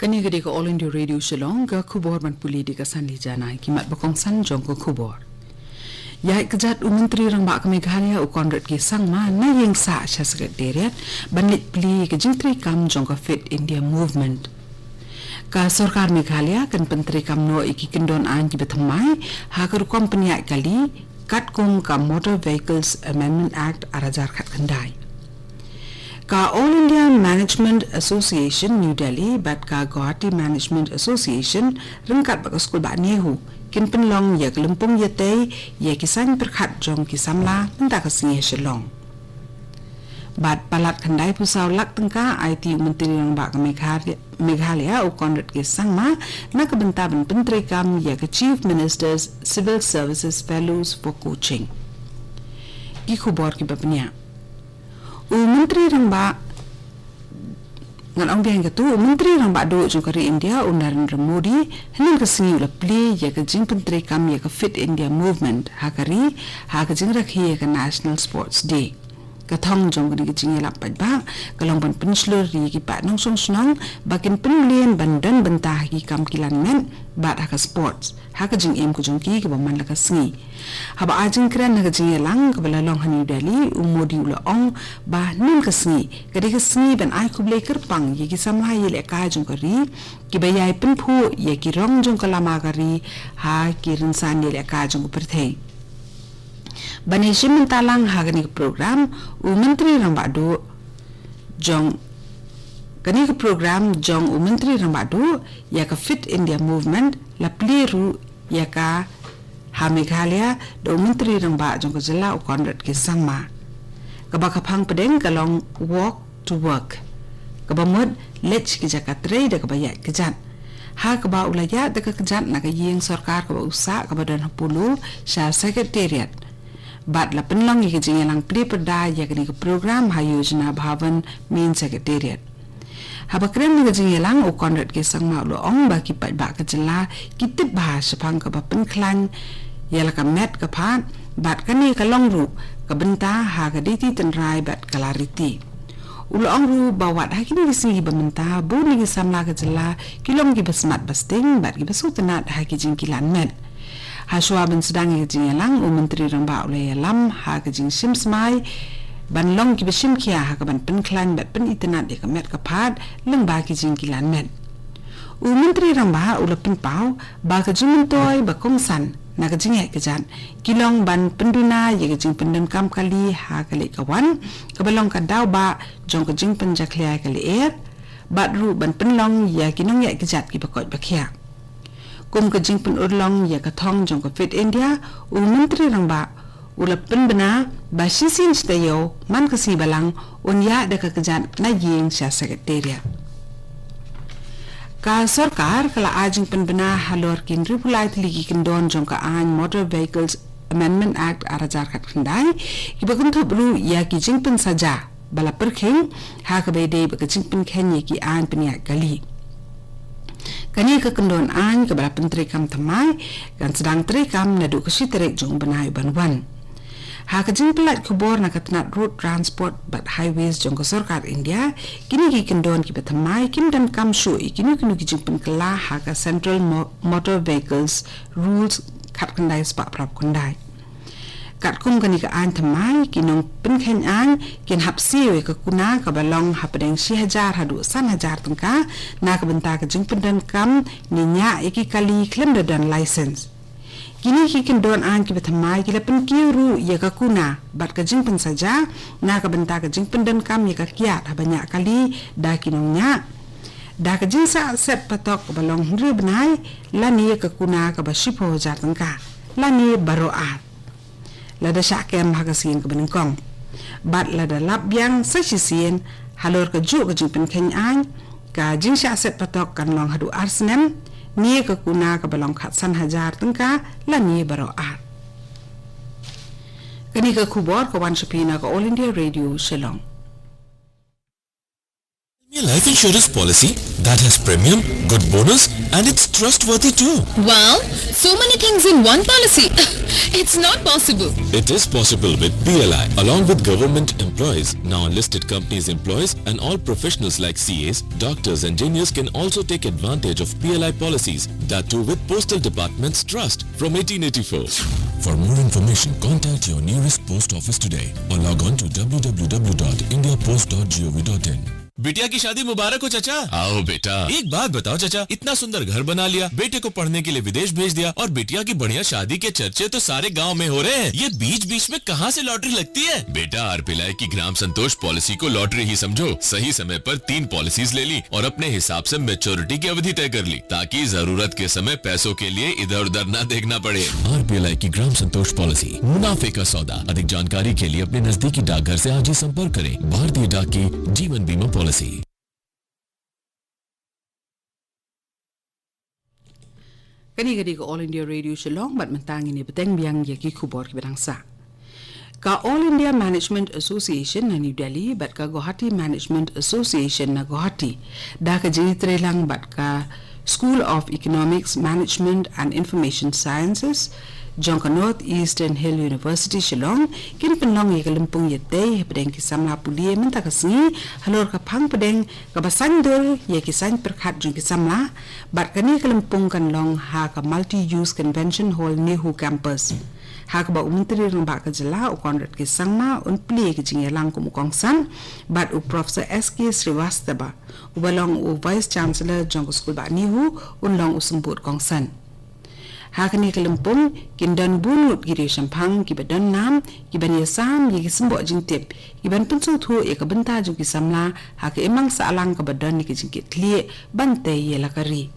Kani gede ko All India Radio Shillong ga khubor man puli di kasan li janai kimat bakong san jong ko khubor. Yai kejat Menteri Rang Bak Meghalaya Konrad ki sang ma na yeng sa sha sekretariat banlit pli ke jingtri kam jong ko Fit India Movement. Ka Sarkar Meghalaya kan pentri kam no iki kendon an ki bethamai ha kar company ai kali kat kum ka Motor Vehicles Amendment Act arajar khat kandai. Ka All India Management Association New Delhi bat ka Guwahati Management Association rengkat bak skul ba nehu kin penlong ya kelempung ya tei ya kisan perkhat jong kisamla penta kasih Shillong. Bat palat kandai pusau lak tengka IT Menteri Rang Bak Meghalaya Konrad ki sang ma na kebentaban penteri kam ya ke Chief Minister's Civil Services Fellows for Coaching. Ki khubor ki bapnya Menteri Rang Bak ngan ong biang ketu Menteri Rang Bak do jong kari India Narendra Modi henin kesingi ula pli ya ke jing penteri kam ya ke Fit India Movement hakari ha ke jing rakhi ya ke National Sports Day kathong jong kani ke jing elap pat ba kalong ban penslur ri ki pa nong song snong bakin penlien bandan bentah ki kam kilan men bat ha ke sports ha ke jing em ku jong ki ke baman la ka singi haba ajing kran na ke jing elang ke balalong New Delhi Modi ula ong ba nin ke singi ke singi ban ai ku ble kerpang ye ki samla ye le ka jong kari ki bayai penphu ye ki rong jong kalama kari ha ki rinsan ye le ka jong perthei Bani Shimin Talang hagani program Menteri Rang Bak do jong kani ke program jong Menteri Rang Bak do ya ka Fit India Movement la pliru ya ka ha Meghalaya do Menteri Rang Bak jong ko jela Konrad ki sangma ka ba ka phang pedeng kalong walk to work ka ba mod lech ki jakatre de ka ba ya kejat ha ka ba ulaya de ka kejat na ka yeng sarkar ka ba usa ka ba dan hapulu sha secretariat bat la penlong ye jing lang pli perda ya kini ke program ha yojana bhavan main secretariat ha bakrem ni jing lang Konrad ke sang ma lo ong ba ki pat ba ka jela kitip ba sepang ka ba pen klan ya la ka met ka phat bat kani ka long ru ka benta ha ka diti tenrai bat clarity ulo ong ru bawat ha kini si ba menta bu ni samla ka jela kilong ki basmat basting bat ki basutanat ha ki jing kilan met Haswa ban sedang ke jing lang Menteri Rang Bak ule lam ha ke jing simsmai ban long ki besim kia ha ka ban pen klan bat pen internet de ka met ka phat leng ba ki jing kilan met Menteri Rang Bak ule pen pau ba ka jing toy ba kongsan na ka jing ke jan kilong ban penduna ye ke jing pendan kam kali ha ka le kawan ka balong ka daw ba jong ka jing pen jaklia ka le er bat ru ban penlong ya kinong ya ke jat ki bakot bakhia kum ke jing pen urlong ya ka thong jong ka Fit India Menteri Rang Bak ula pen bena ba sisin stayo man kasi balang unya de ka kejat na yeng sha secretariat ka sarkar kala ajing pen bena halor kin ripulai thligi kin don jong ka an Motor Vehicles Amendment Act arajar khat khandai ki bakun thobru ya ki jing pen saja bala perkheng ha ka be de ba ka jing pen khen ye ki an pen ya kali kani ka kendon an ke bala penteri kam thamai kan sedang teri kam nadu ke siterek jong benai banwan ha ka jing pelat kubor na katnat road transport but highways jong ko sarkar India kini ki kendon ki bethamai kim dan kam shu kini ki jing pen kala ha ka Central Motor Vehicles Rules khat kandai spa prap kandai kat kum kani ka an thamai kinong pen khen an kin hap siwe ka kuna ka balong hapdeng 1000 hadu 1000 tangka na ka benta ka jing pendan kam ninya iki kali claim dan license kini ki kin don an ki bethamai ki pen kiru ya ka kuna bat ka jing pen saja na ka benta ka jing pendan kam ya ka kiat habanya kali da kinongnya da ka jing sa set patok balong hri benai lani ka kuna ka ba 10,000 tangka lani baroat lada syakem hagasin ke benengkong bat lada labyang sasisien halor ke juk ke jingpen kenyan ka jing syak patok kan long hadu arsenem ni ke kuna ke balong khatsan hajar tengka la ni baroat kini ke kubor ke wan shapina ke All India Radio Shillong A life insurance policy that has premium, good bonus, and it's trustworthy too. Wow, so many things in one policy. It's not possible. It is possible with PLI, along with government employees, non-listed companies employees, and all professionals like CAs, doctors, engineers can also take advantage of PLI policies, that too with Postal Department's trust from 1884. For more information, contact your nearest post office today or log on to www.indiapost.gov.in. बिटिया की शादी मुबारक हो चाचा। आओ बेटा। एक बात बताओ चाचा, इतना सुंदर घर बना लिया, बेटे को पढ़ने के लिए विदेश भेज दिया और बिटिया की बढ़िया शादी के चर्चे तो सारे गांव में हो रहे हैं। ये बीच बीच में कहां से लॉटरी लगती है? बेटा, आरपीएलआई की ग्राम संतोष पॉलिसी को लॉटरी ही समझो। सही समय पर 3 पॉलिसीज ले ली और अपने हिसाब से मैच्योरिटी की अवधि तय कर ली, ताकि जरूरत के समय पैसों के लिए इधर उधर न देखना पड़े। आरपीएलआई की ग्राम संतोष पॉलिसी, मुनाफे का सौदा। अधिक जानकारी के लिए अपने नजदीकी डाकघर से आज ही संपर्क करें। भारतीय डाक की जीवन बीमा policy. Kani ko All India Radio Shillong bat mentang ini beteng biang yaki kubor ki bedangsa. Ka All India Management Association na New Delhi bat ka Guwahati Management Association na Guwahati da ka jinitre lang bat ka School of Economics, Management and Information Sciences Jongka North Eastern Hill University Shillong kin penlong ye kalimpung yete pedeng ki samla pulie menta kasni halor ka phang pedeng ka basandor ye ki san perkhat jong ki samla bat kani kalimpung kan long ha ka multi use convention hall Nehu campus ha ka ba menteri rang ba ka jela u konrat ki sangma un plie ki jing lang ku mukongsan bat u professor SK Srivastava u balong u vice chancellor jong school ba Nehu un long u sembut kongsan Hakani kalimpung kindan bunut giri shampang kibadan nam kiban yasam yigi sembo jingtip kiban pensung thu e kabenta jung kisamla haka emang saalang kabadan ni kijingkit kli bante yela kari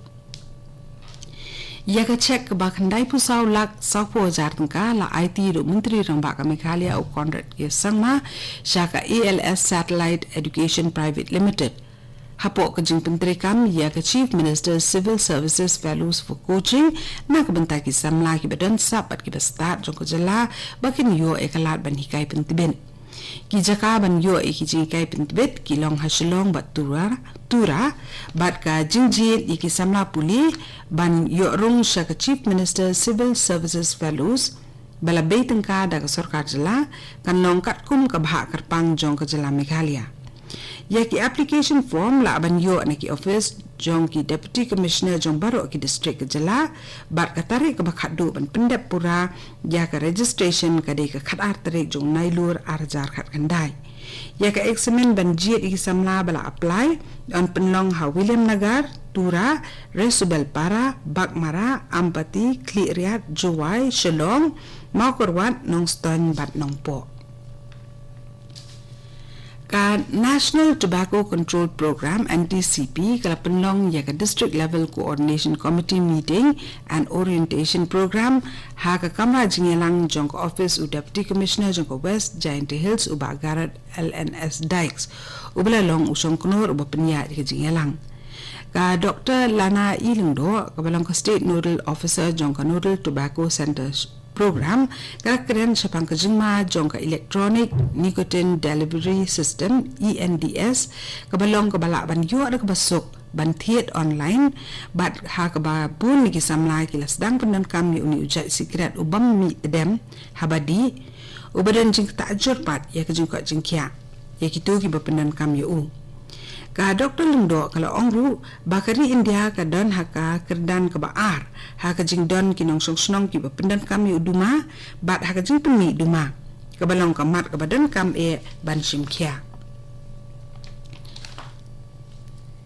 yaga check ba khandai pusau lak sapo jartangka la IT ro menteri rang ba ka Meghalaya u Conrad ke sangma shaka ALS Satellite Education Private Limited Hapo kajing penteri kam ya ke Chief Minister Civil Services Fellows for Coaching na kabenta ki samla ki badan sapat ki start jong ko jala bakin yo ekalat ban hikai pentibin ki jaka ban yo e ki jing kai pentibit ki long ha Shillong bat tura bat ka jingjit ki samla puli ban yo rong sha ka Chief Minister Civil Services Fellows bala beiteng ka da ka sarkar jala kan long kat kum ka bha karpang jong ko jala Meghalaya Yaki application form la abanyo anaki office jong ki deputy commissioner jong baro ki district jala bat katari ka bakhadu ban pendep pura ya ka registration ka de ka khatar tarik jong nailur arjar khat kandai ya ka examen ban jiet ki samla bala apply on penlong ha William Nagar Tura Resubel Para Bakmara Ampati Kliriat Jowai Shillong Maukorwat Nongston bat Nongpo Ka National Tobacco Control Program NTCP kala penlong ya ka District Level Coordination Committee meeting and orientation program ha ka kamra jingelang jong office u Deputy Commissioner jong West Giant Hills u Bagarat LNS Dikes u belalong u Songknor u bapenya di jingelang ka Dr. Lana Ilingdo ka balang ka State Nodal Officer jong ka Nodal Tobacco Center program keren sapang kajingma jong ka electronic nicotine delivery system ENDS kabalong kabala ban yo ada kabasok ban thiet online bat ha ka ba bun ni samla kilas dang penan kam ni uni ujai secret ubam mi dem habadi ubadan jing ta'jur pat ya ka jing ka jingkya ya kitu ki ba penan kam yo ka Dr. Lungdo kalau ongru bakari India ka don haka kerdan ka baar haka jing don kinong song ki pendan kami uduma bat haka jing peni duma ka balong ka mat ka badan kam e ban simkya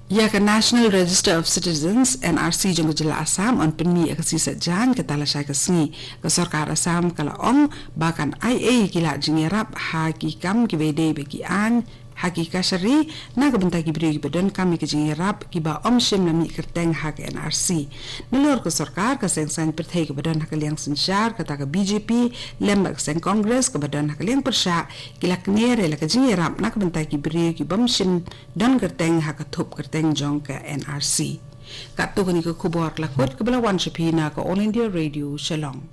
ya ka National Register of Citizens NRC jong jela Assam on peni ka sisa jan ka tala shay ka sngi ka sarkar Assam kala ong bakan IA kila jing yarap ha ki kam ki bede be ki an Hakika syari na kabenta ki beri badan kami ke jingirap ki ba omshim nami kerteng hak NRC nalor ke sarkar ka seng perthai ke badan hak liang sensyar kata ke BJP lembak seng Congress ke badan hak liang persya kilak nere la ke jingirap na kabenta ki beri ki bomshim dan kerteng hak thup kerteng jong ke NRC kat tu ni ke kubor lakot ke belawan shapina ke All India Radio Shillong